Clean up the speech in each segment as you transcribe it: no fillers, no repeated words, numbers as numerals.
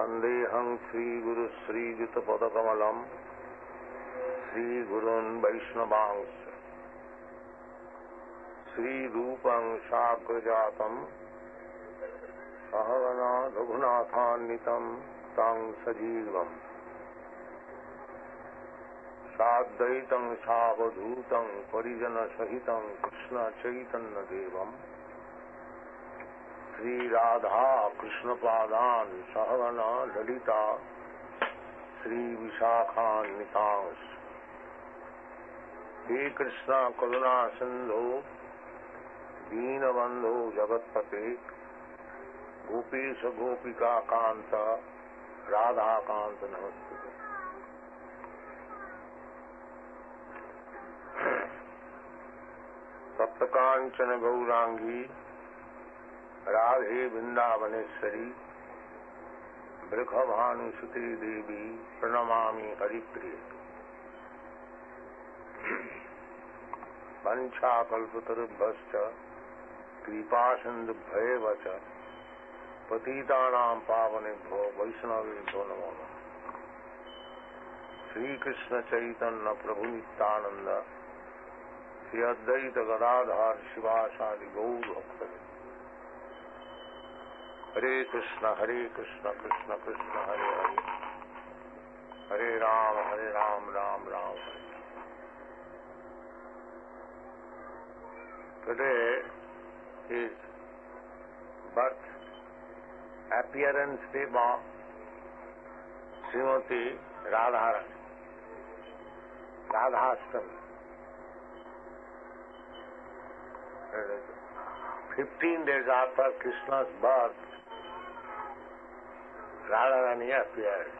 Vandeham Sri Guru Sri Juta Padakamalam Sri Gurun Vaishnavans Sri Rupam Shakrajatam Sahagana Raghunathannitam Tang Sajivam Sadhaitam Savadhutam Parijana Sahitam Krishna Chaitanya Devam Sri Radha Krishna Padan Sahagana Lalita Sri Vishakhan Nitans He Krishna Karuna Sindhu Dina Bandhu Jagatpate Gopesha Gopika Kanta Radha Kanta Namaste Saptakanchana Gaurangi Radhe Vrindavaneshwari Brikhabhanu Suti Devi Pranamami Haripriya Pancha Kalpatarubhascha Kripa Sindhubhayavacha Patitanam Pavanebho Vaishnavebho Namo Sri Krishna Chaitanya Prabhu Nityananda Sri Advaita Gadadhar Shivasadi Gaur Bhaktare Hare Krishna, Krishna Krishna, Hare Hare, Hare Ram, Ram Ram. Today is birth appearance day of Srimati Radharani, Radhastami. 15 days after Krishna's birth, Radharani appeared.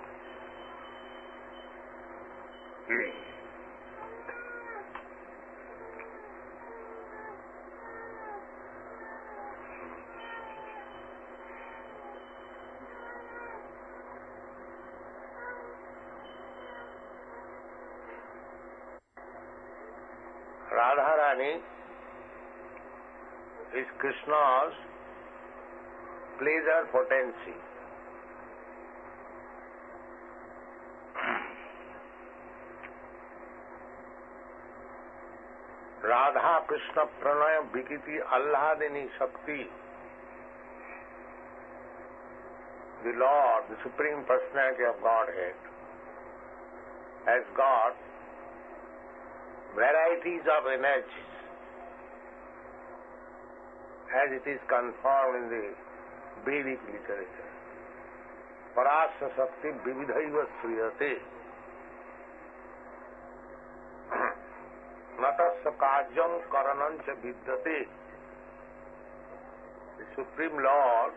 Radharani is Krishna's pleasure potency. Radha Krishna Pranaya Bhikiti Allahadini Shakti. The Lord, the Supreme Personality of Godhead, has got varieties of energies as it is confirmed in the Vedic literature. Parasya Shakti Vividhaiva Sriyate Natasya Kajyam Karanancha Vidyate. The Supreme Lord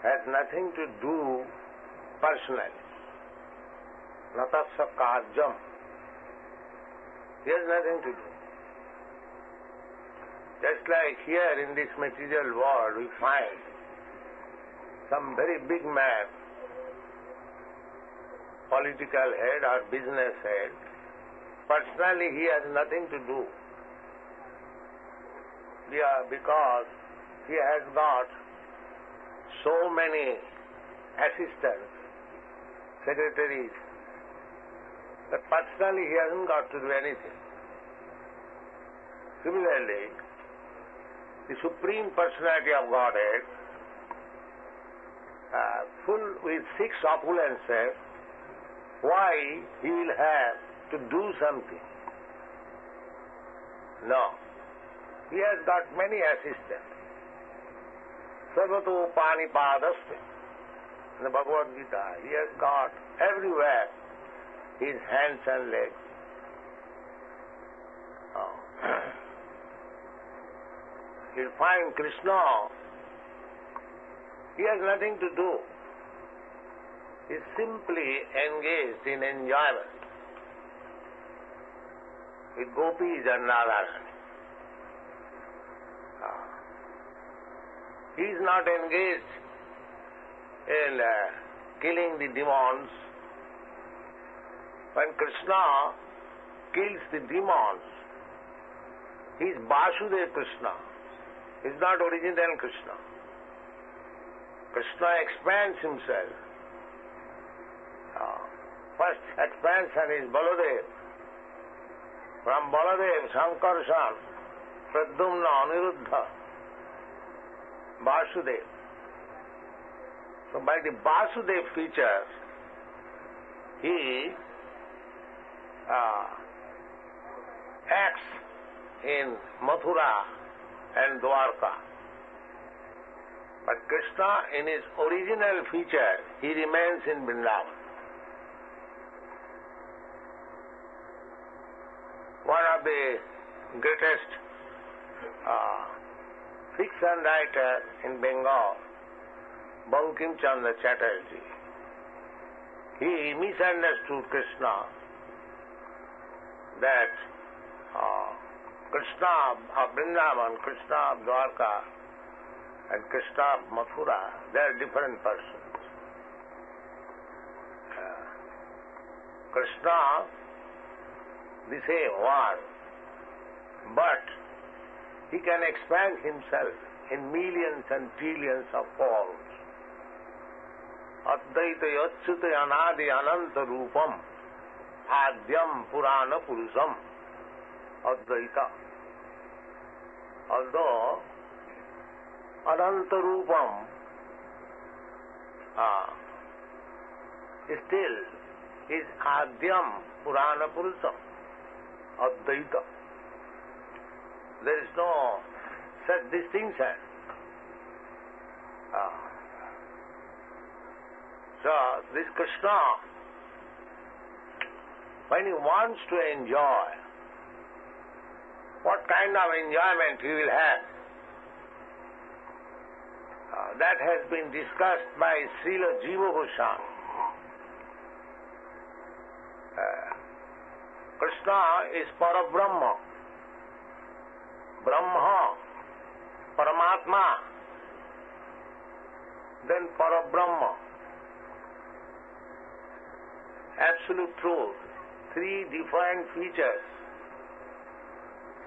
has nothing to do personally. Natasya Kajyam. He has nothing to do. Just like here in this material world we find some very big man, political head or business head, personally he has nothing to do. Because he has got so many assistants, secretaries, that personally he hasn't got to do anything. Similarly, the Supreme Personality of Godhead, full with 6 opulences, why he will have to do something? No. He has got many assistants. Sarvato Panipadaste. In the Bhagavad Gita, he has got everywhere his hands and legs. You'll find Krishna, he has nothing to do. He is simply engaged in enjoyment with gopis and Radharani. He is not engaged in killing the demons. When Krishna kills the demons, he is Vasudeva Krishna. He is not original Krishna. Krishna expands himself. First expansion is Baladev. From Baladev, Sankarshan, Pradyumna, Aniruddha, Vasudev. So by the Vasudev features, he acts in Mathura and Dwarka. But Krishna, in his original feature, he remains in Vrindavan. One of the greatest fiction writers in Bengal, Bankim Chandra Chatterjee, he misunderstood Krishna, that Krishna of Vrindavan, Krishna of Dwarka, and Krishna of Mathura, they are different persons. Krishna, the same one, but he can expand himself in millions and trillions of forms. Advaita yachyuta anadi ananta rupam adyam purana purusam Advaita. Although ananta rupam still is adyam purana purusam Advaita. There is no such distinction. So this Krishna, when he wants to enjoy, what kind of enjoyment he will have, that has been discussed by Srila Jiva Goswami. Krishna is Parabrahma, Brahma, Paramatma, then Parabrahma, absolute truth, three different features.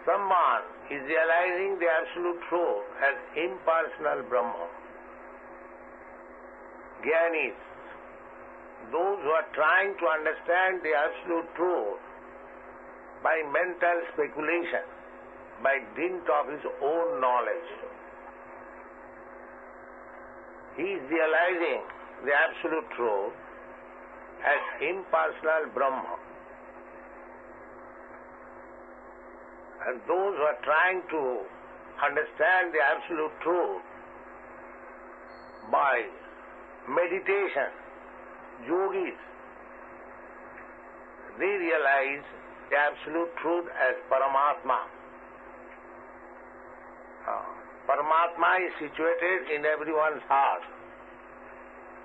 Someone is realizing the absolute truth as impersonal Brahma. Jnanis, those who are trying to understand the absolute truth by mental speculation, by dint of his own knowledge. He is realizing the absolute truth as impersonal Brahma. And those who are trying to understand the absolute truth by meditation, yogis, they realize the absolute truth as Paramatma. Paramatma is situated in everyone's heart.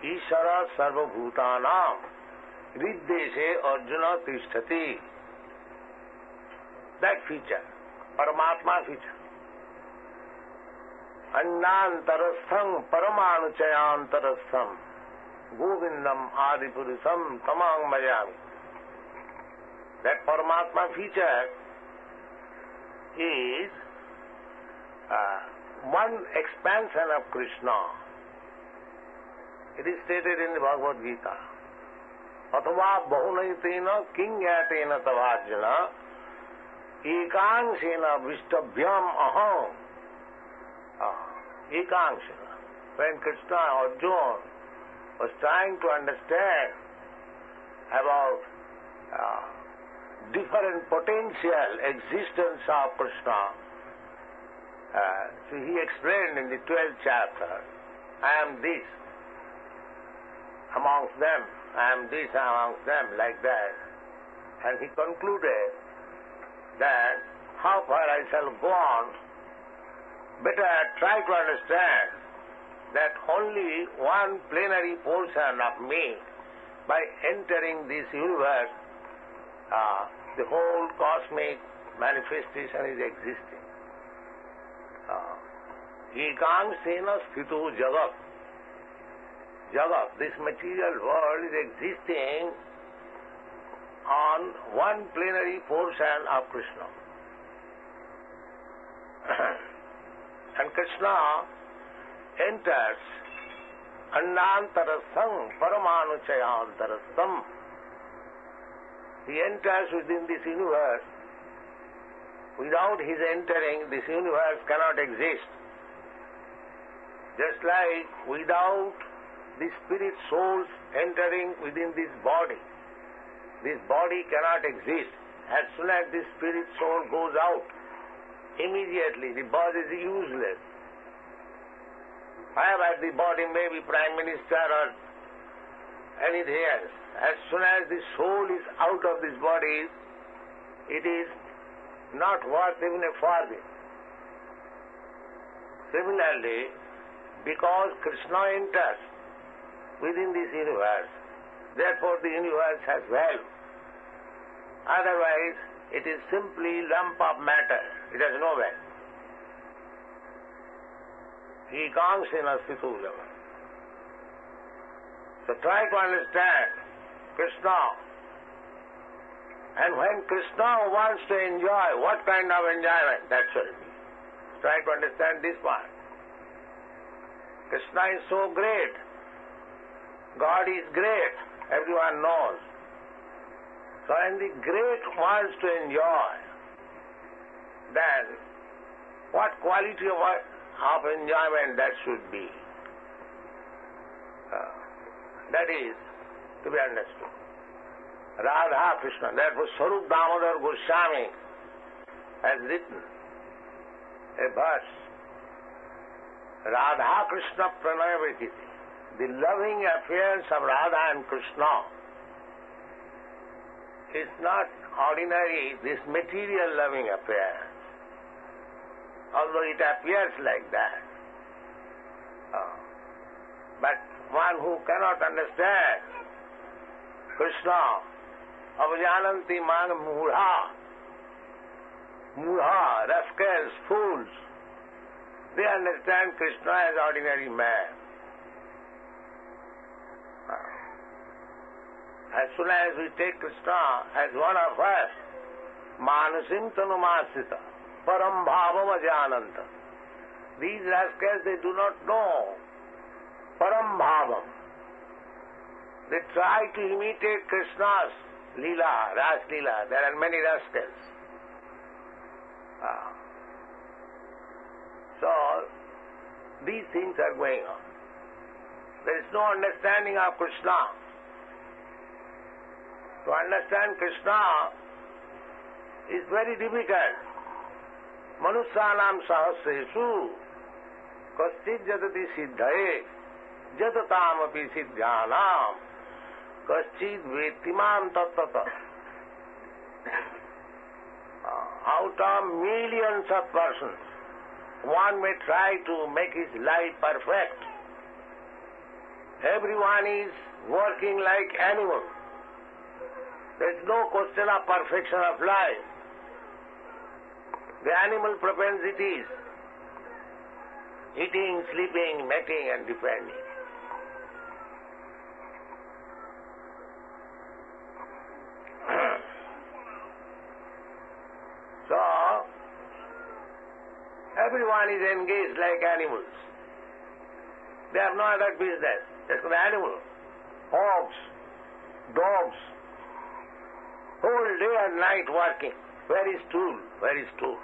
Ishara sarvabhutanam riddeshe arjuna tishtati. That feature, Paramatma feature. Annantarastham paramanuchayantarastham govindam adipurusam tamang mayami. That Paramatma feature is one expansion of Krishna. It is stated in the Bhagavad Gita. Athava bahunaitena kingyatena tavajjana ekanshena vishtabhyam aham. Ekanshena. When Krishna, Arjuna, was trying to understand about different potential existence of Krishna, so he explained in the 12th chapter, I am this amongst them, I am this amongst them, like that. And he concluded that how far I shall go on, better try to understand that only one plenary portion of me, by entering this universe, the whole cosmic manifestation is existing. Ekangsena sthito jagat. Jagat, this material world is existing on one plenary portion of Krishna. And Krishna enters Andantarasam Paramanuchayantarasam. He enters within this universe. Without his entering, this universe cannot exist. Just like without the spirit souls entering within this body cannot exist. As soon as the spirit soul goes out, immediately the body is useless. However, the body may be prime minister or anything else. As soon as the soul is out of this body, it is not worth even a farthing. Similarly, because Krishna enters within this universe, therefore the universe has value. Otherwise, it is simply lump of matter. It has no value. He comes in a situlam. So try to understand Krishna. And when Krishna wants to enjoy, what kind of enjoyment that should be? Try to understand this part. Krishna is so great. God is great. Everyone knows. So when the great wants to enjoy, then what quality of enjoyment that should be? That is to be understood. Radha Krishna, therefore Swarup Damodar Goswami has written a verse, Radha Krishna Pranayavititi, the loving affairs of Radha and Krishna is not ordinary, this material loving affair, although it appears like that. But one who cannot understand Krishna, avajananti man mudha, rascals, fools, they understand Krishna as ordinary man. As soon as we take Krishna as one of us, manusim tanumasita, param bhavam ajananta. These rascals, they do not know param bhavam. They try to imitate Krishna's Leela, Ras Leela. There are many rascals. So, these things are going on. There is no understanding of Krishna. To understand Krishna is very difficult. Manusyanam sahasresu kaschid jatati siddhaye jatatam api siddhyanam kaschid vetimam tattata. Out of millions of persons, one may try to make his life perfect. Everyone is working like animals. There is no question of perfection of life. The animal propensities, eating, sleeping, mating and defending. So, everyone is engaged like animals. They have no other business. Just an animal. Hogs, dogs, whole day and night working. Where is stool? Where is stool?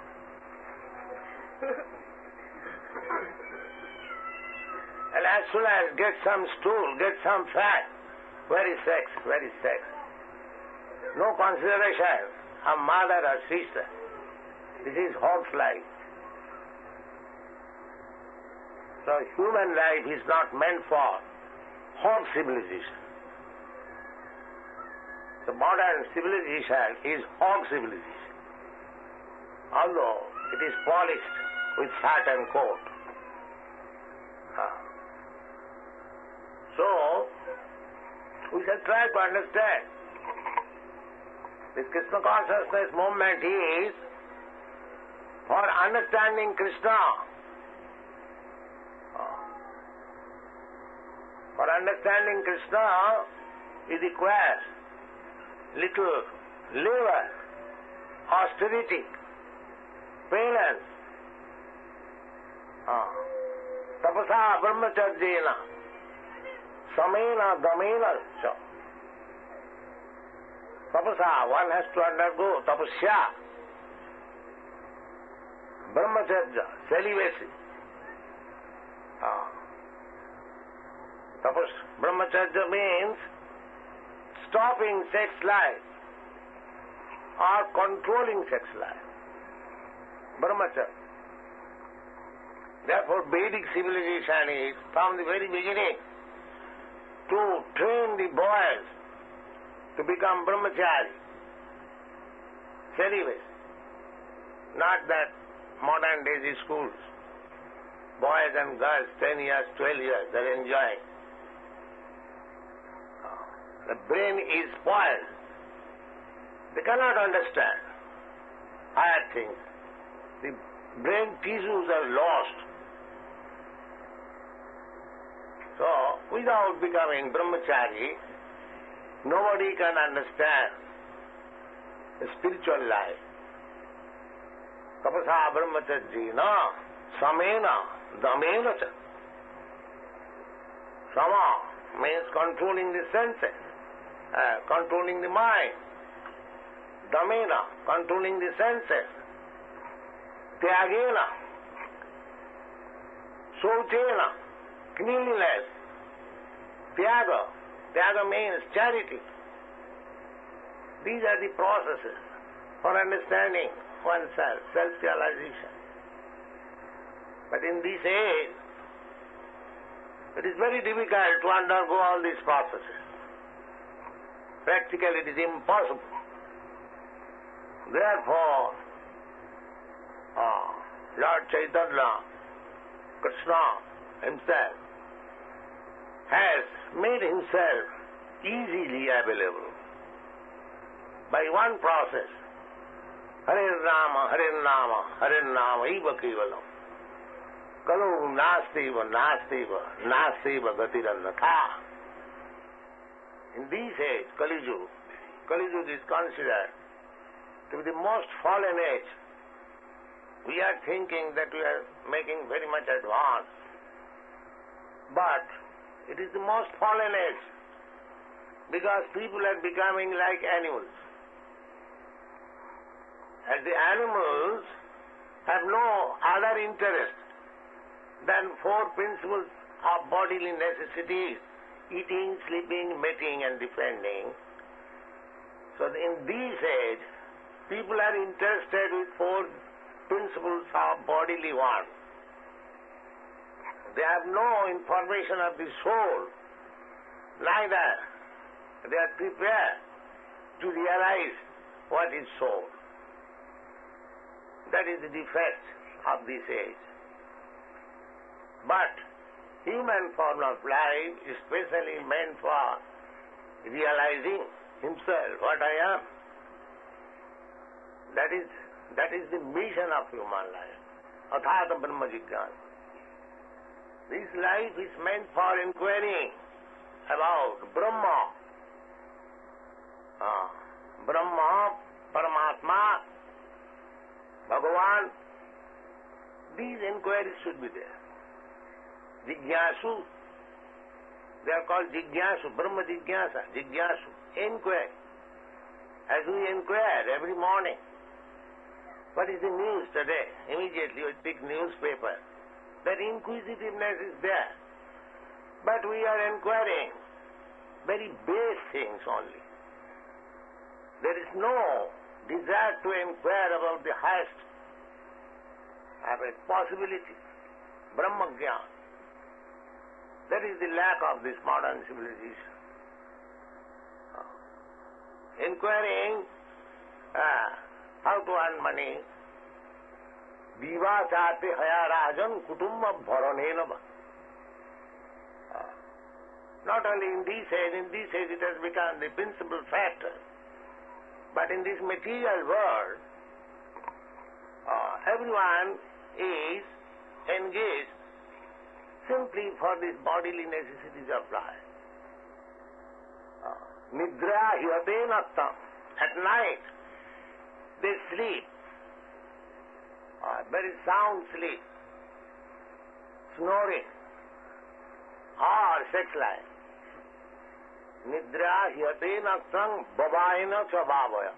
And as soon as get some stool, get some fat, where is sex? Where is sex? No consideration of mother or sister. This is hog's life. So human life is not meant for hog civilization. The modern civilization is hog civilization, although it is polished with fat and coat. So, we shall try to understand. This Krishna consciousness movement is for understanding Krishna. For understanding Krishna, it requires little labor, austerity, penance, tapasa brahmacharjena. samena damena cha. Tapasa, one has to undergo tapasya, brahmacharya, celibacy. Brahmacharya means stopping sex life or controlling sex life. Brahmacharya. Therefore, Vedic civilization is from the very beginning to train the boys to become brahmachari, celibate. Not that modern day schools, boys and girls, 10 years, 12 years, they're enjoying. The brain is spoiled. They cannot understand higher things. The brain tissues are lost. So, without becoming brahmachari, nobody can understand the spiritual life. Tapasa brahmacharjina samena damena cha. Sama means controlling the senses, controlling the mind. Damena, controlling the senses. Tyagena, Shauchena, cleanliness. Tyaga means charity. These are the processes for understanding oneself, self-realization. But in this age, it is very difficult to undergo all these processes. Practically, it is impossible. Therefore, Lord Chaitanya, Krishna himself, has made himself easily available by one process. Hare Rama, Hare Rama, Hare Rama, Iva Kevalam. Kalu Nastiva, Nastiva, Nastiva Gatirannatha. In this age, Kali Yuga is considered to be the most fallen age. We are thinking that we are making very much advance. But it is the most fallen age because people are becoming like animals. And the animals have no other interest than four principles of bodily necessities: eating, sleeping, mating and defending. So in this age, people are interested with four principles of bodily wants. They have no information of the soul, neither they are prepared to realize what is soul. That is the defect of this age. But human form of life is specially meant for realizing himself, what I am. That is the mission of human life. Athata Brahma Jigyasa. This life is meant for inquiring about Brahma. Brahma, Paramatma, Bhagavan. These inquiries should be there. Jigyasu. They are called Jigyasu, Brahma Jigyasa, Jigyasu. Inquire. As we inquire every morning, what is the news today? Immediately we pick newspaper. That inquisitiveness is there. But we are inquiring very base things only. There is no desire to inquire about the highest possibility, Brahma Jnana. That is the lack of this modern civilization. Inquiring how to earn money. Diva chate haya rajan kutumba bharanenava. Not only in this age it has become the principal factor. But in this material world, everyone is engaged simply for these bodily necessities of life. Nidra hyate nattam. At night, they sleep. Very sound sleep. Snoring. Or sex life. Nidra hyate naksang babayana chabhavaya.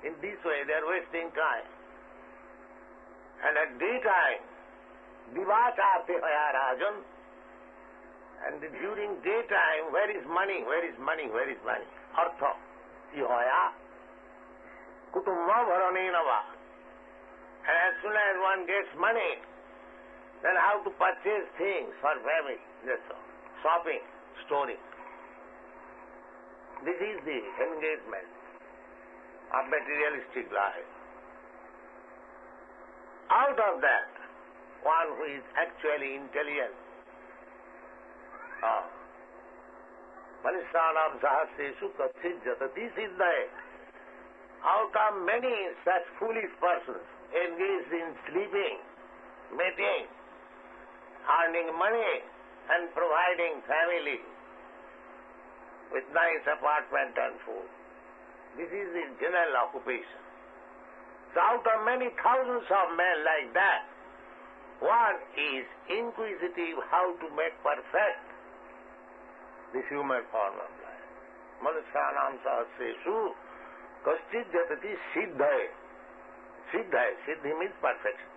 In this way they are wasting time. And at daytime, divacharte haya rajan. And during daytime, where is money? Where is money? Where is money? Artha. Ihaya. Kutumma bharanena va. And as soon as one gets money, then how to purchase things for family. That's all. Shopping, storing. This is the engagement of materialistic life. Out of that, one who is actually intelligent, Manishanam sahasreshu katsit jatati siddhaye. Out of many such foolish persons engaged in sleeping, mating, earning money and providing family with nice apartment and food. This is the general occupation. So out of many thousands of men like that, one is inquisitive how to make perfect this human form of life. Manusyanam sahasreshu kaschit jatati siddhaye. Siddhaye. Siddhi means perfection.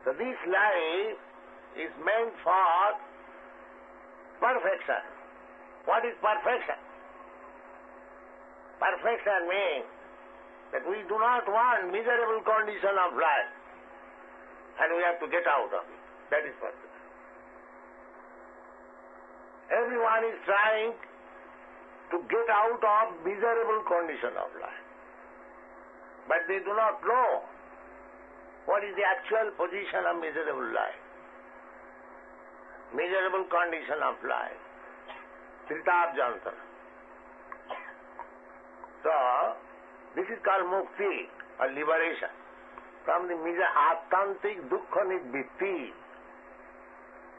So this life is meant for perfection. What is perfection? Perfection means that we do not want miserable condition of life and we have to get out of it. That is perfection. Everyone is trying to get out of miserable condition of life. But they do not know what is the actual position of miserable life. Miserable condition of life. Tritabjantara. So, this is called mukti or liberation from the attantik dukkha nidvitti.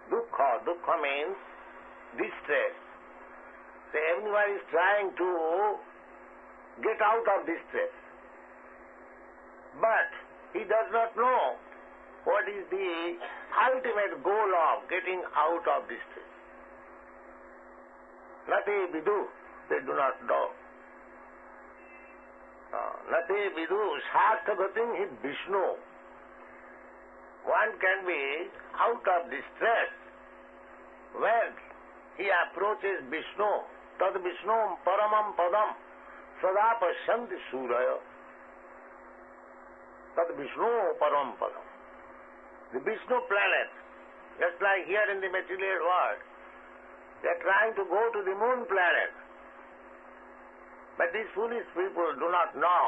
Dukkha means distress. So everyone is trying to get out of distress. But he does not know what is the ultimate goal of getting out of distress. Nate vidu, they do not know. Nate vidu sarthagatim hi Vishnu. One can be out of distress when he approaches Vishnu. Tad Vishnu paramam padam sada pasyanti suraya. Tad Vishnu paramam padam. The Vishnu planet, just like here in the material world, they are trying to go to the moon planet. But these foolish people do not know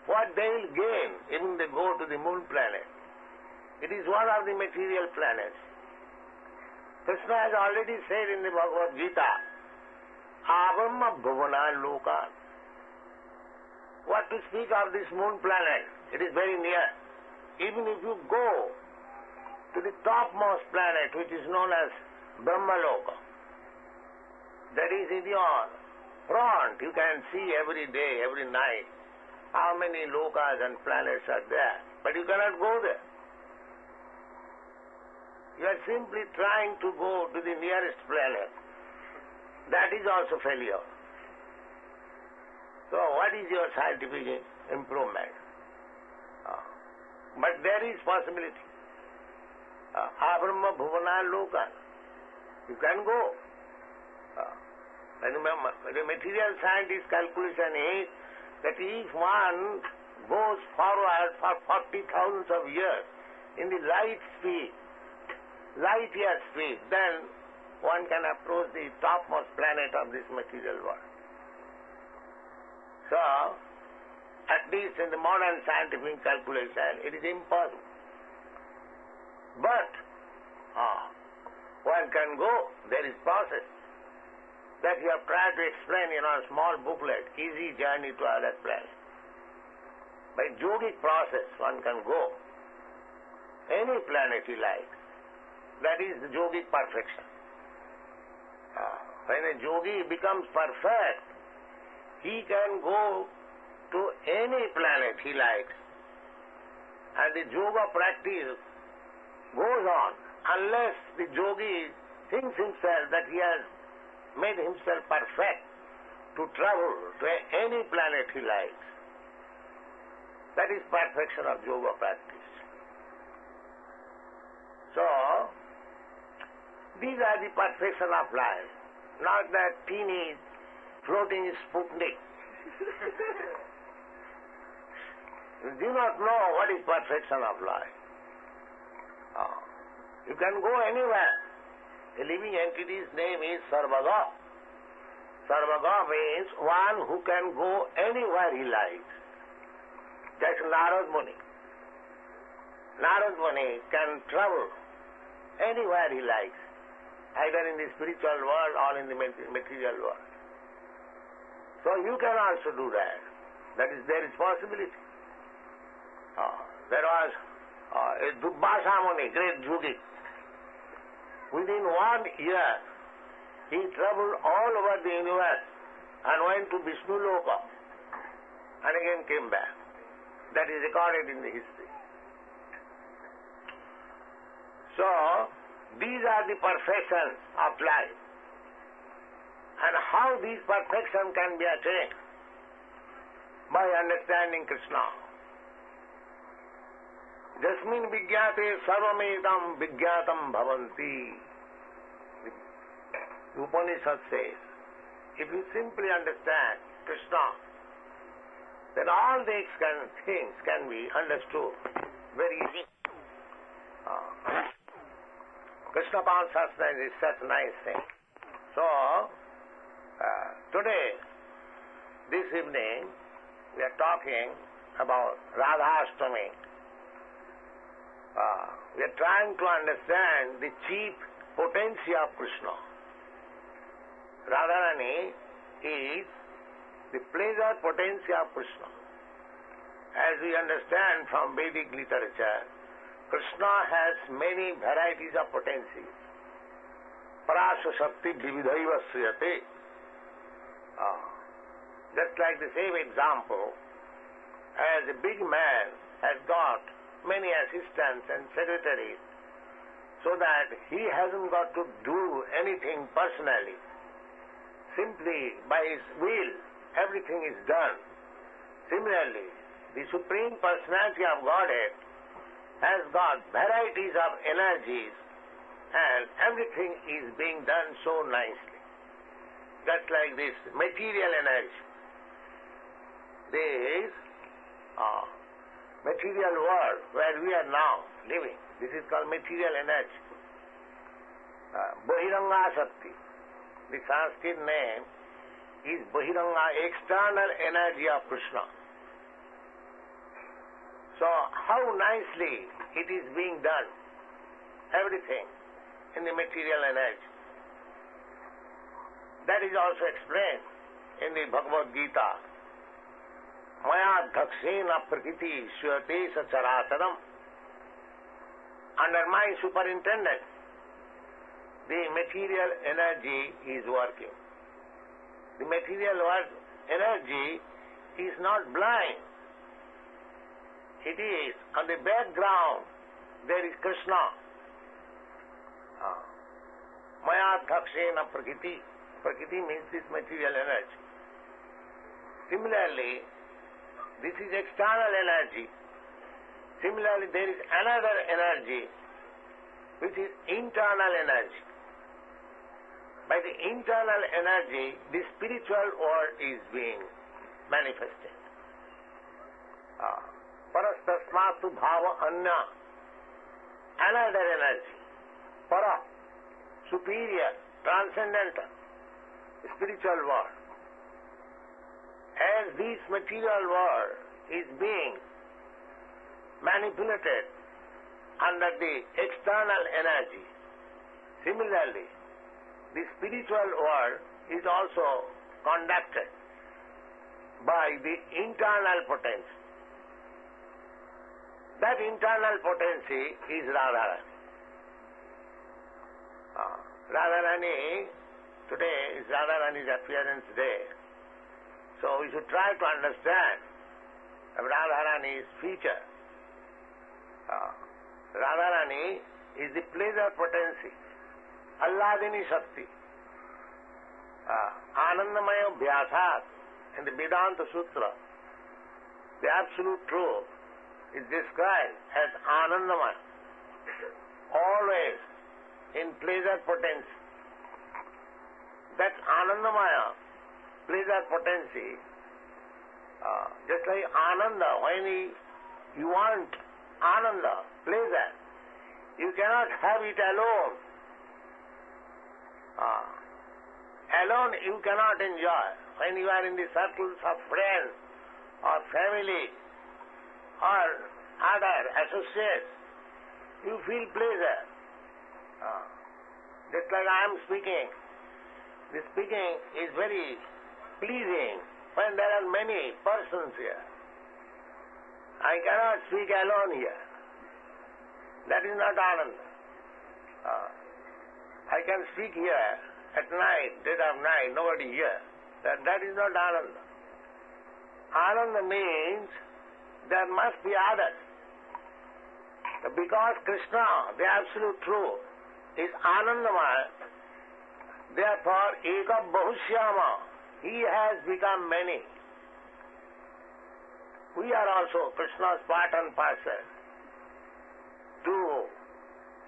what they will gain if they go to the moon planet. It is one of the material planets. Krishna has already said in the Bhagavad Gita, Abrahma bhuvana loka. What to speak of this moon planet? It is very near. Even if you go to the topmost planet, which is known as Brahmaloka, that is in your front. You can see every day, every night, how many lokas and planets are there. But you cannot go there. You are simply trying to go to the nearest planet. That is also failure. So what is your scientific improvement? But there is possibility. Abrahma bhuvana loka. You can go. And remember, the material scientist calculation is that if one goes forward for 40,000 of years in the light year speed, then one can approach the topmost planet of this material world. So, at least in the modern scientific calculation, it is impossible. But, one can go, there is process. That you have tried to explain in a small booklet, Easy Journey to Other Planet. By yogic process, one can go any planet he likes. That is the yogic perfection. When a yogi becomes perfect, he can go to any planet he likes. And the yoga practice goes on unless the yogi thinks himself that he has made himself perfect to travel to any planet he likes. That is perfection of yoga practice. So, these are the perfection of life, not that teeny floating Sputnik. You do not know what is perfection of life. You can go anywhere. A living entity's name is Sarvaga. Sarvaga means one who can go anywhere he likes. That's Narad Muni. Narad Muni can travel anywhere he likes, either in the spiritual world or in the material world. So you can also do that. There is possibility. There was a Dubbasa Muni, great yogi. Within 1 year, he traveled all over the universe and went to Vishnu Loka and again came back. That is recorded in the history. So, these are the perfections of life. And how these perfection can be attained? By understanding Krishna. Jasmin vigyate sarvamedam vigyatam bhavanti. The Upanishad says, if you simply understand Krishna, then all these things can be understood very easily. Krishna consciousness is such a nice thing. So, today, this evening, we are talking about Radhastami. We are trying to understand the chief potency of Krishna. Radharani is the pleasure potency of Krishna. As we understand from Vedic literature, Krishna has many varieties of potencies. Parasha Shakti Vividhaiva Sriyate. Just like the same example, as a big man has got many assistants and secretaries, so that he hasn't got to do anything personally. Simply by his will, everything is done. Similarly, the Supreme Personality of Godhead has got varieties of energies and everything is being done so nicely. Just like this material energy. This material world where we are now living, this is called material energy. Bahiranga Shakti. The Sanskrit name is Bahiranga, external energy of Krishna. So how nicely it is being done, everything in the material energy. That is also explained in the Bhagavad Gita. Maya dhakshena prakriti shyate sacharacharam. Under my superintendence, the material energy is working. The material energy is not blind. It is on the background, there is Krishna. Maya dhakshena prakriti. Prakriti means this material energy. Similarly, this is external energy. Similarly, there is another energy which is internal energy. By the internal energy, the spiritual world is being manifested. Parastasmatu bhava anya, another energy. Para, superior, transcendental, spiritual world. As this material world is being manipulated under the external energy, similarly, the spiritual world is also conducted by the internal potency. That internal potency is Radharani. Radharani, today is Radharani's appearance day. So we should try to understand Radharani's feature. Radharani is the pleasure potency, Alladini Shakti. Anandamaya Bhyasat in the Vedanta Sutra, the absolute truth is described as Anandamaya, always in pleasure potency. That Anandamaya, pleasure potency, just like Ananda, when you want Ananda, pleasure, you cannot have it alone. Alone you cannot enjoy. When you are in the circles of friends or family or other associates, you feel pleasure. Just like I am speaking. The speaking is very pleasing when there are many persons here. I cannot speak alone here. That is not Ananda. I can speak here at night, dead of night, nobody here. That is not Ananda. Ananda means there must be others. Because Krishna, the absolute truth, is Anandamaya, therefore Eka Bahushyama, he has become many. We are also Krishna's part and parcel to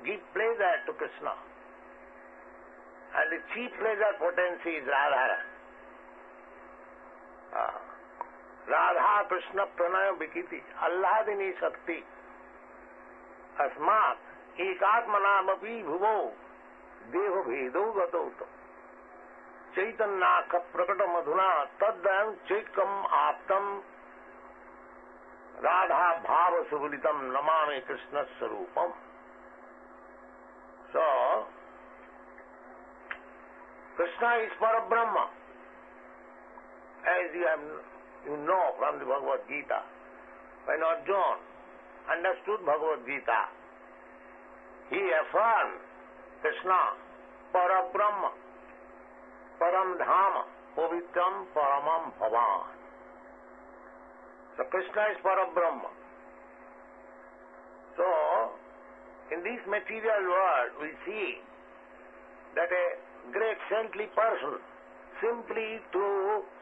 give pleasure to Krishna. And the chief pleasure potency is Radharani. Radha Krishna Pranaya Vikiti Alladini Shakti Asmat Ekatmanamapi Bhuvo Deho Bhedo Gatautam Chaitanyaka Prakata Madhuna Taddayam Chaikam Aptam Radha Bhava Subulitam Namami Krishna Sarupam. So, Krishna is Parabrahma, as you know from the Bhagavad Gita. When Arjuna understood Bhagavad Gita, he affirmed Krishna, Parabrahma, Param Dhama, Pavitram Paramam Bhavan. So Krishna is Parabrahma. So, in this material world we see that a great saintly person, simply to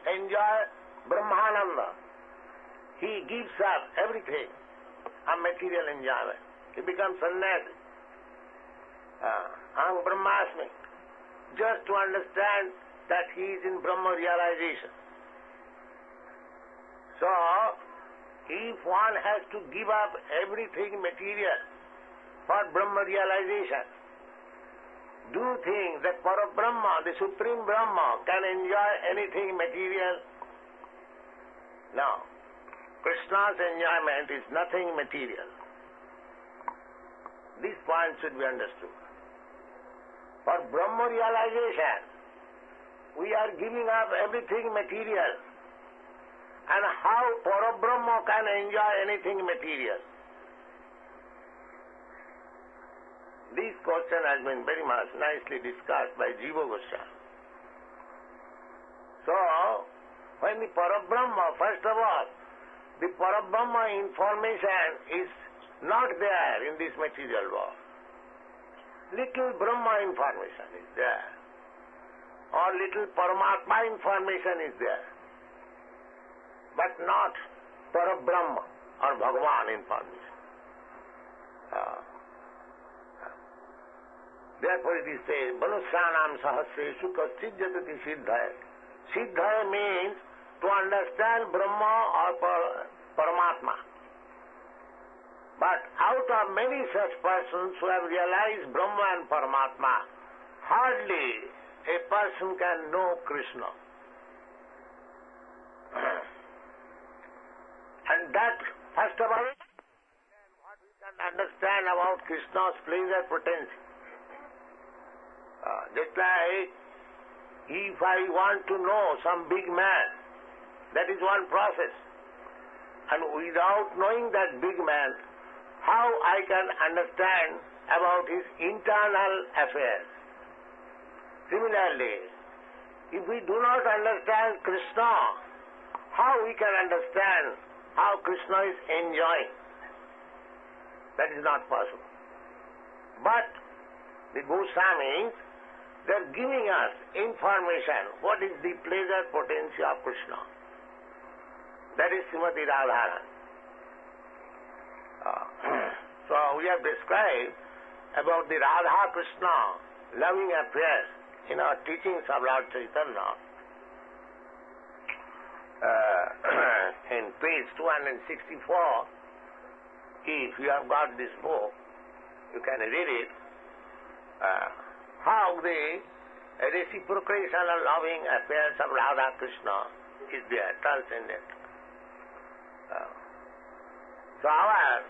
enjoy Brahmananda, he gives up everything of material enjoyment. He becomes sannyasi. Aham Brahmasmi, just to understand that he is in Brahma realization. So, if one has to give up everything material for Brahma realization, do you think that Parabrahma, the Supreme Brahma, can enjoy anything material? No. Krishna's enjoyment is nothing material. This point should be understood. For Brahma realization, we are giving up everything material. And how Parabrahma can enjoy anything material? This question has been very much nicely discussed by Jiva Goswami. So, when the Parabrahma, first of all, the Parabrahma information is not there in this material world. Little Brahma information is there, or little Paramatma information is there, but not Parabrahma or Bhagavan information. Therefore it is said, Manusyanam sahasreshu kaschid jatati siddhaya. Siddhaya means to understand Brahma or Paramatma. But out of many such persons who have realized Brahma and Paramatma, hardly a person can know Krishna. And that, first of all, what we can understand about Krishna's pleasure potency. Just like if I want to know some big man, that is one process. And without knowing that big man, how I can understand about his internal affairs? Similarly, if we do not understand Krishna, how we can understand how Krishna is enjoying? That is not possible. But the Goswamis, They are giving us information what is the pleasure potency of Krishna. That is Srimati Radharani. So we have described about the Radha Krishna loving affairs in our teachings of Lord Chaitanya. In page 264, if you have got this book, you can read it. How the reciprocation of loving affairs of Radha Krishna is there, transcendent. So our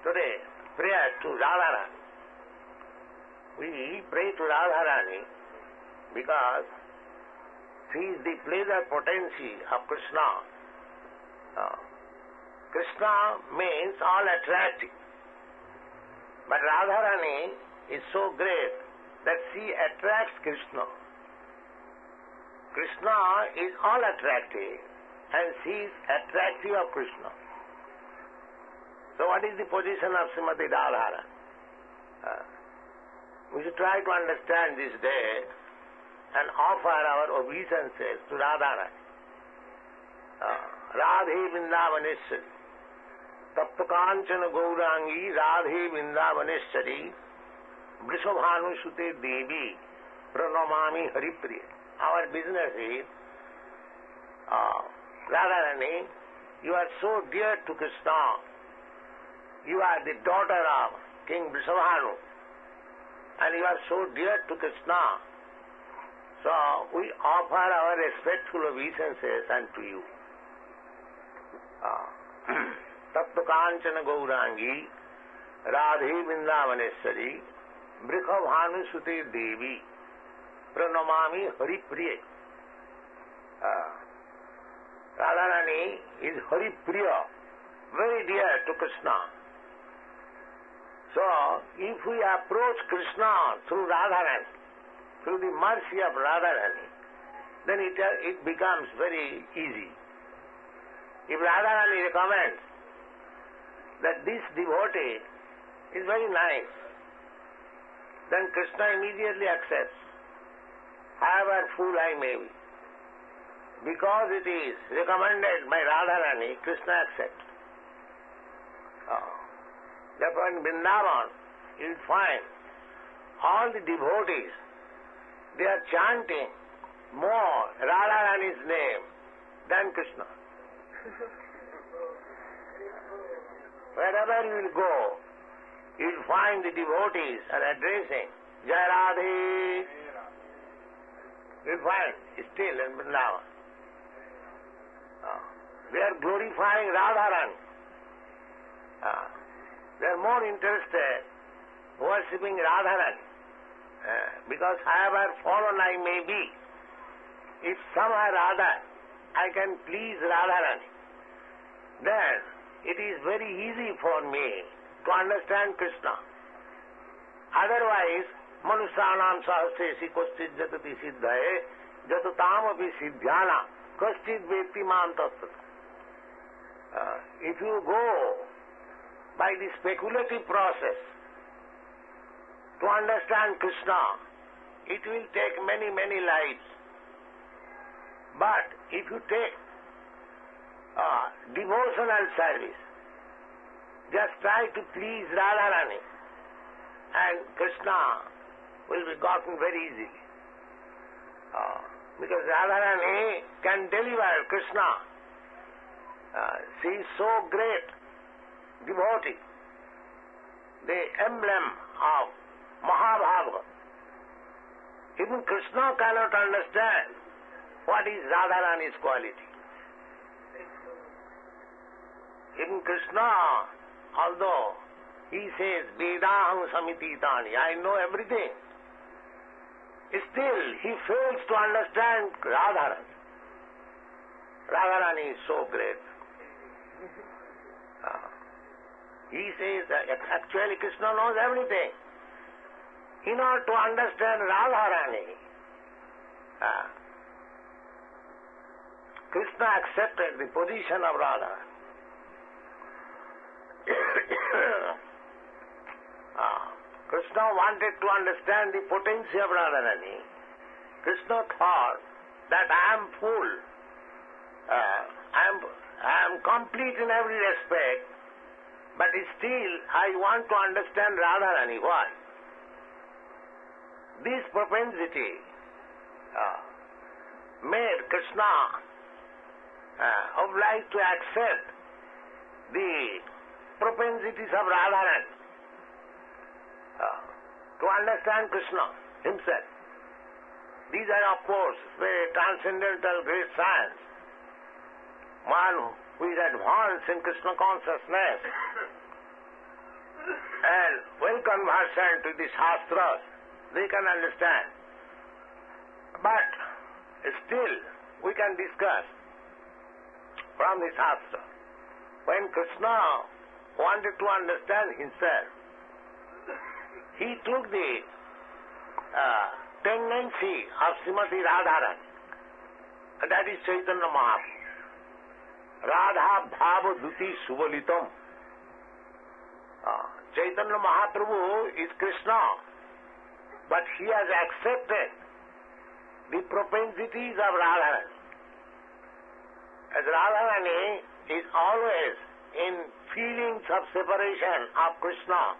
today prayer to Radharani, we pray to Radharani because she is the pleasure potency of Krishna. Krishna means all attractive, but Radharani is so great that she attracts Krishna. Krishna is all attractive and she is attractive of Krishna. So what is the position of Srimati Radharani? We should try to understand this day and offer our obeisances to Radharani. Radhe Vrindavaneshwari, Tapta Kanchana Gaurangi, Radhe Vrindavaneshwari, Vrishabhanu Sute Devi, Pranamami Haripriya. Our business is, Radharani, you are so dear to Krishna. You are the daughter of King Vrishabhanu, and you are so dear to Krishna. So we offer our respectful obeisances unto you. Tapta Kanchana Gaurangi, Radhe Vrindavaneshwari, Vrishabhanu Sute Devi, Pranamami Haripriya. Radharani is Haripriya, very dear to Krishna. So, if we approach Krishna through Radharani, through the mercy of Radharani, then it becomes very easy. If Radharani recommends that this devotee is very nice, then Krishna immediately accepts, however fool I may be. Because it is recommended by Radharani, Krishna accepts. Therefore in Vrindavan, you will find all the devotees, they are chanting more Radharani's name than Krishna. Wherever you will go, you will find the devotees are addressing Jai Radhe. You will find still in Vrindavan. They are glorifying Radharani. They are more interested worshipping Radharani. Because however fallen I may be, if somehow Radha I can please Radharani, then it is very easy for me to understand Krishna. Otherwise, Manusyanam sahasresi koschid jatati siddhaye jatatam api siddhyana koschid vetti mam tattva. If you go by the speculative process to understand Krishna, it will take many, many lives. But if you take devotional service, just try to please Radharani, and Krishna will be gotten very easily. Because Radharani can deliver Krishna. She is so great devotee, the emblem of Mahabharata. Even Krishna cannot understand what is Radharani's quality. Even Krishna, although he says, Vedaham samititani, I know everything, still he fails to understand Radharani. Radharani is so great. He says that actually Krishna knows everything. In order to understand Radharani, Krishna accepted the position of Radha. Krishna wanted to understand the potency of Radharani. Krishna thought that I am full, I am complete in every respect, but still I want to understand Radharani. Why? This propensity made Krishna obliged to accept the propensities of Radharani, to understand Krishna himself. These are, of course, very transcendental great science. One who is advanced in Krishna consciousness and well conversant with the Shastras, they can understand. But still, we can discuss from the Shastra. When Krishna wanted to understand himself, he took the tendency of Srimati Radharani, and that is Chaitanya Mahaprabhu. Radha Bhava Duti Subalitam. Chaitanya Mahaprabhu is Krishna, but he has accepted the propensities of Radharani. As Radharani is always in feelings of separation of Krishna,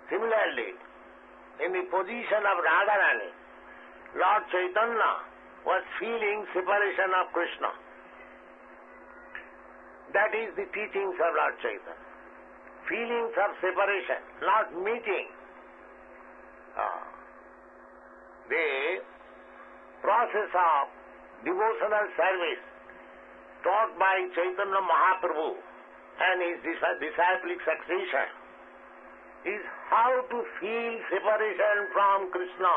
similarly, in the position of Radharani, Lord Chaitanya was feeling separation of Krishna. That is the teachings of Lord Chaitanya. Feelings of separation, not meeting. The process of devotional service taught by Chaitanya Mahaprabhu and his disciplic succession is how to feel separation from Krishna.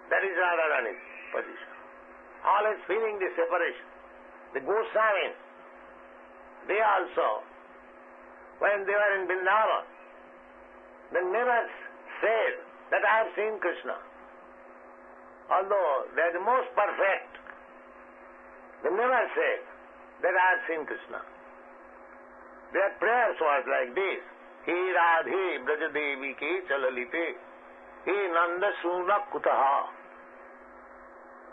That is Radharani's position. Always feeling the separation. The Goswamis, they also, when they were in Vrindavan, they never said that I have seen Krishna. Although they are the most perfect, they never said that I have seen Krishna. Their prayers was like this: He Radhe Brajadevi ke chalalite, He Nanda Suna Kutaha.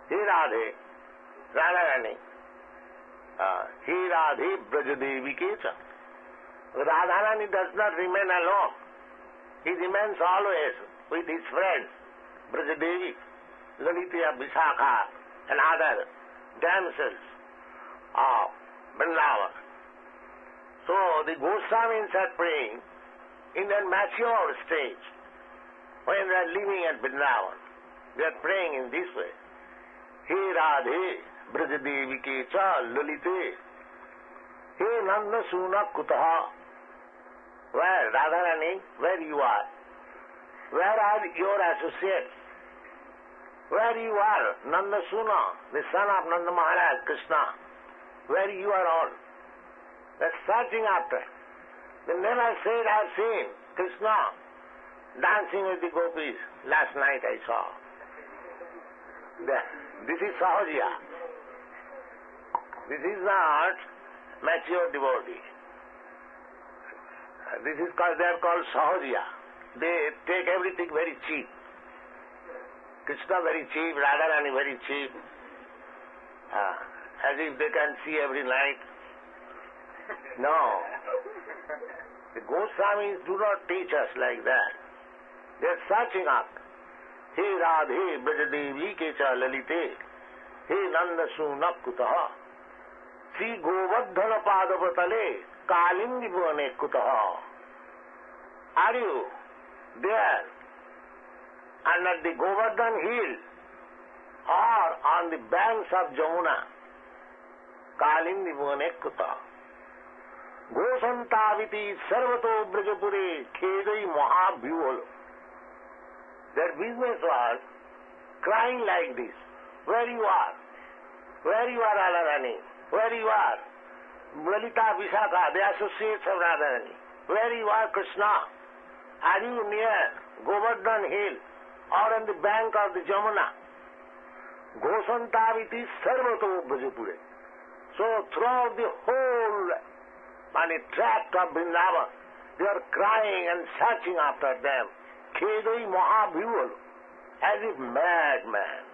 He Radhe, Radharani, He Radhe Brajadevi ke cha. Radharani does not remain alone. He remains always with his friends, Brajadevi, Lalita, Vishakha, and other damsels of Vrindavan. So the Goswamis are praying in their mature stage. When they are living at Vrindavan, they are praying in this way: He Radhe Brajadevi ke cha lalite, He Nanda Suna Kutaha. Where, Radharani, where you are? Where are your associates? Where you are, Nanda Suna, the son of Nanda Maharaj, Krishna? Where you are all? They're searching after. They never said, I have seen Krishna dancing with the gopis. Last night I saw. This is Sahaja. This is not mature devotee. This is called, they are called Sahaja. They take everything very cheap. Krishna very cheap, Radharani very cheap. As if they can see every night. No. The Goswamis do not teach us like that. They are searching up. He Radhe Brajadevi ke cha lalite, He Nanda Suna Kutaha, Sri Govardhana Padavatale Kalindi Bhuvane Kutaha. Are you there under the Govardhan hill or on the banks of Jamuna? Kalindi Bhuvane Kutaha. Gosantaviti Sarvato Brajapure Khedai Mahabhyuhalo. Their business was crying like this: where you are? Where you are, Radharani? Where you are? Lalita, Vishakha, the associates of Radharani. Where you are, Krishna? Are you near Govardhan hill or on the bank of the Jamuna? Gosantaviti Sarvato Brajapure. So throughout the whole tract of Vrindavan, You are crying and searching after them. Khedai Mahabhyul, as if madman.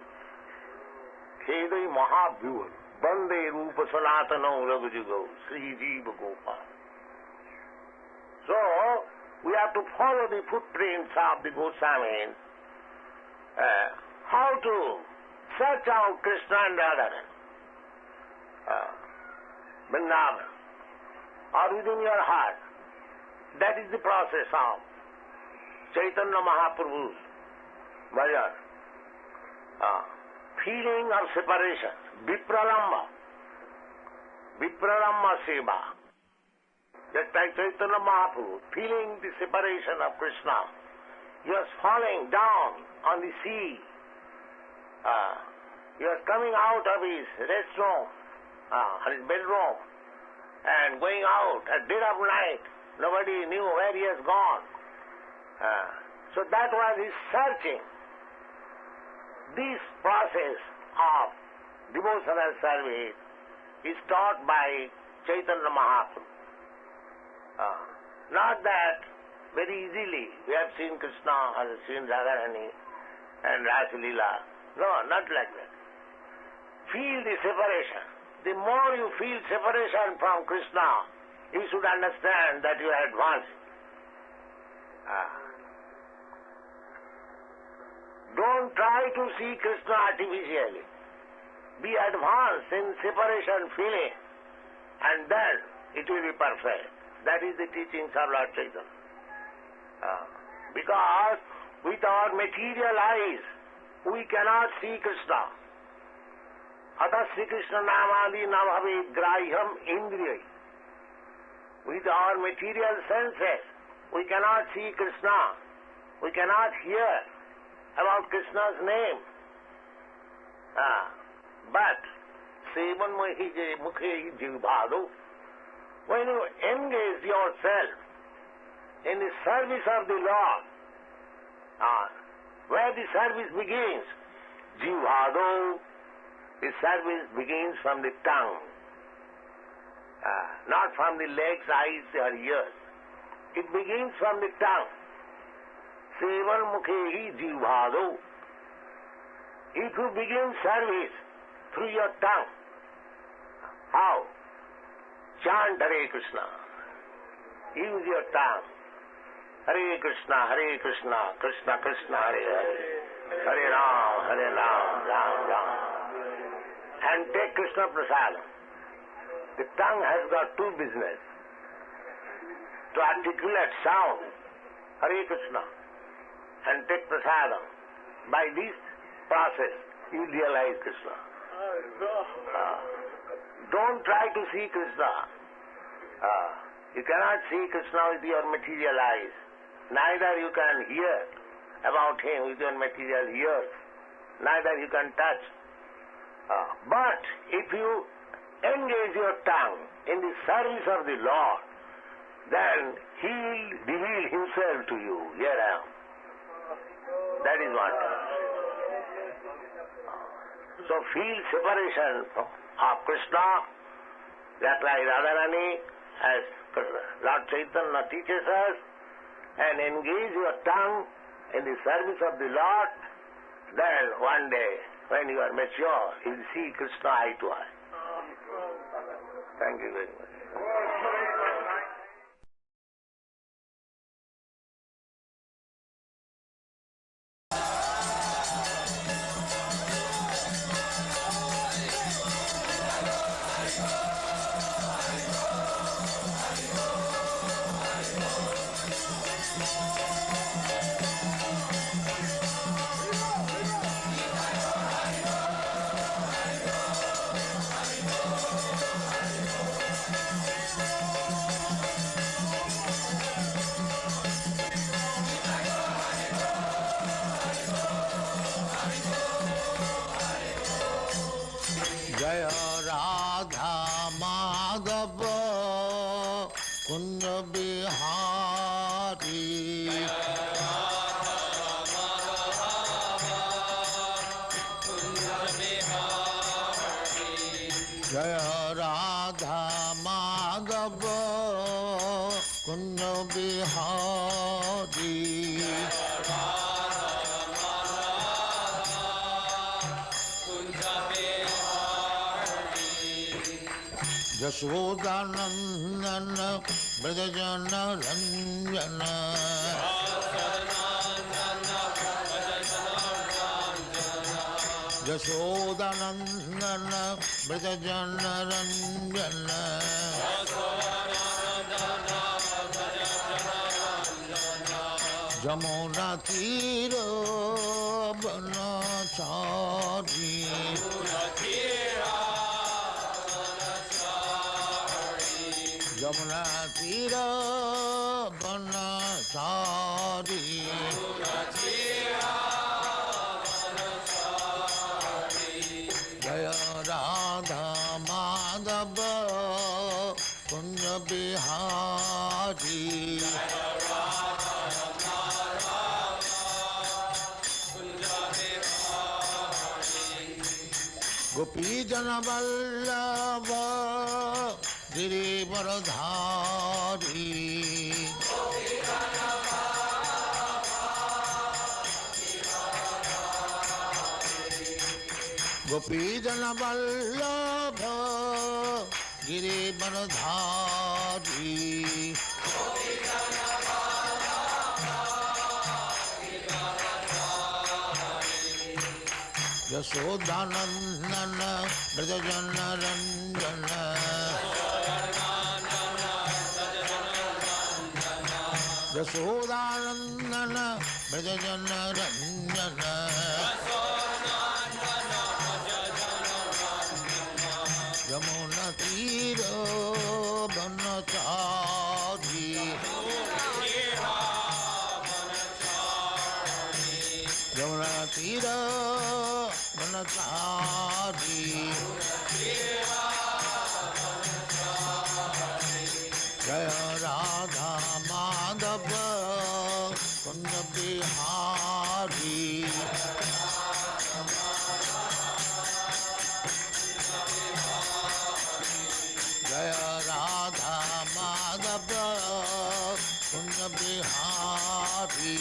Khedai Mahabhyul, Bande Rupa Sanatana Raghujugo, Sri Jiva Gopal. So, we have to follow the footprints of the Goswamis, how to search out Krishna and Radharani, Vrindavan, or within your heart. That is the process of Chaitanya Mahaprabhu's bhajan. Feeling of separation, Vipralamba Seva. Just like Chaitanya Mahaprabhu, feeling the separation of Krishna. He was falling down on the sea. He was coming out of his rest room, his bedroom, and going out at dead of night. Nobody knew where he has gone. So that was his searching. This process of devotional service is taught by Chaitanya Mahaprabhu. Not that very easily we have seen Krishna, has seen Radharani and Rasa Leela. No, not like that. Feel the separation. The more you feel separation from Krishna, you should understand that you are advancing. Don't try to see Krishna artificially. Be advanced in separation feeling, and then it will be perfect. That is the teachings of Lord Chaitanya. Because with our material eyes, we cannot see Krishna. Atas Sri Krishna namadi nabhavet grahyam indriyai. With our material senses, we cannot see Krishna. We cannot hear about Krishna's name. But sevan mukhe jivbhado, when you engage yourself in the service of the Lord, where the service begins, jivbhado, the service begins from the tongue. Not from the legs, eyes or ears. It begins from the tongue. Sevan mukhehi jivbhado. If you begin service through your tongue, how? Chant Hare Krishna. Use your tongue. Hare Krishna, Krishna Krishna, Hare Hare. Hare Ram, Ram Ram. And take Krishna Prasadam. The tongue has got two business. To articulate sound, Hare Krishna, and take prasadam. By this process, you realize Krishna. Don't try to see Krishna. You cannot see Krishna with your material eyes. Neither you can hear about him with your material ears. Neither you can touch. But if you engage your tongue in the service of the Lord, then He will reveal Himself to you. Here I am. That is what. So feel separation of Krishna, just like Radharani, as Lord Chaitanya teaches us, and engage your tongue in the service of the Lord. Then one day, when you are mature, you will see Krishna eye to eye. Thank you very much. Jaya Radha Madhava Kunda Bihari Jaya Radha Madhava Kunj Bihari Jashodanandana Brajajana Ranjana Jashodanandana Brajajana Ranjana Jamuna Tira Banachari Jamuna Tira Banachari Jaya Radha Madhava Kunj Bihari Gopi Jana Vallabha Girivaradhari Gopi Jana Vallabha Girivaradhari Yashodanandana Brajajana Ranjana Yashodanandana Brajajana Ranjana Yamuna Tira Banachari Yamuna Tira Banachari Jaya Radha Madhava Kunj Bihari Jaya Radha Madhava Kunj Bihari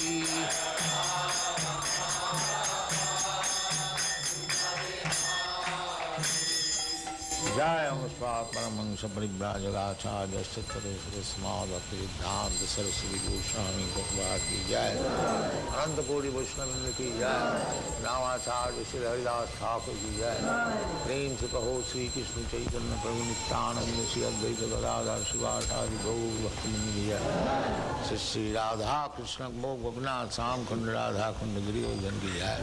Jai Amaspat Paramahansa Parivrajagacharya Sattva Smad Bhaktivedanta Saraswati Goswami Prabhupada ki Jai Ananta Koti Vaishnava ki Jai Ramacharya Sri Haridas Thakur ki Jai Prem se kaho Sri Krishna Chaitanya Prabhu Nityananda Sri Advaita Gadadhar Shivasari Gaur Bhaktivinoda ki Jai Sri Radha Krishna Mokh Gopinath Sam Khand Radha Khand Giridhar ki Jai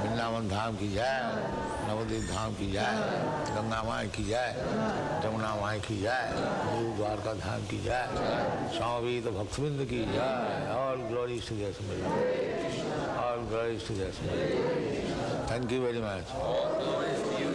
Vrindavan Dham ki Jai Navadvip Dham ki Jai Ganga Mai ki Jai, Jamuna Mai ki Jai, New Dwarka Dham ki Jai, Swami Bhaktivedanta ki Jai, all glories to their Swami. All glories to their Swami. Thank you very much. All glories to you,